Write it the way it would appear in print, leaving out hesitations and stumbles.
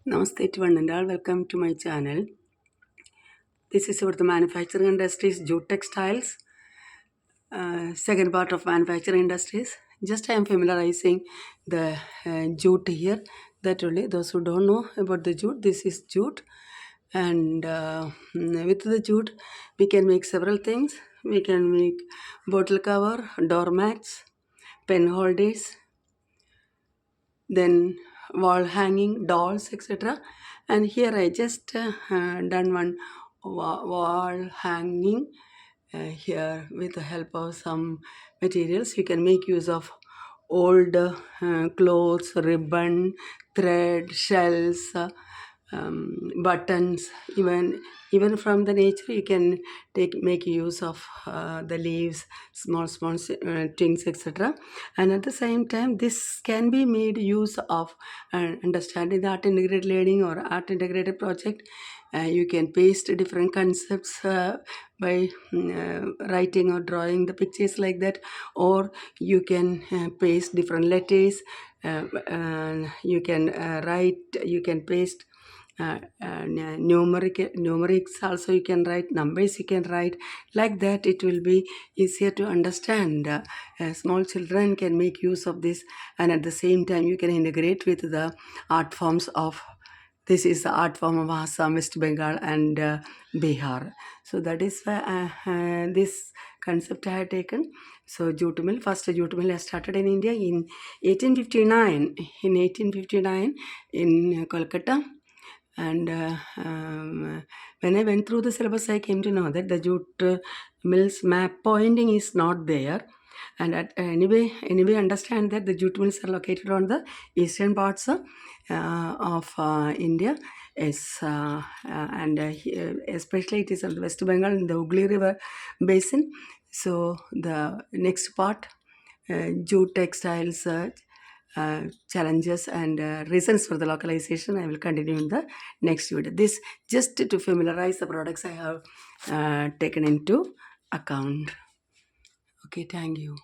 Namaste to one and all. Welcome to my channel. This is about the manufacturing industries, jute textiles. Second part of manufacturing industries. Just I am familiarizing the jute here. That only those who don't know about the jute, this is jute, and with the jute we can make several things. We can make bottle cover, doormats, pen holders, then wall hanging, dolls, etc. And here I just done one wall hanging here with the help of some materials. You can make use of old clothes, ribbon, thread, shells, buttons, even from the nature you can make use of the leaves, small things, etc. And at the same time this can be made use of understanding the art integrated learning or art integrated project. You can paste different concepts by writing or drawing the pictures like that, or you can paste different letters, you can paste numerics also, you can write numbers, you can write like that. It will be easier to understand. Small children can make use of this, and at the same time you can integrate with the art forms of, this is the art form of Assam, West Bengal and Bihar. So that is why this concept I had taken. So jute mill, first jute mill has started in India in 1859. In 1859 in Kolkata. And when I went through the syllabus, I came to know that the jute mills map pointing is not there. And anyway, understand that the jute mills are located on the eastern parts of India. Yes, especially it is on the West Bengal in the Hooghly River basin. So the next part, jute textiles. Challenges and reasons for the localization, I will continue in the next video. This just to familiarize the products I have taken into account. Okay, thank you.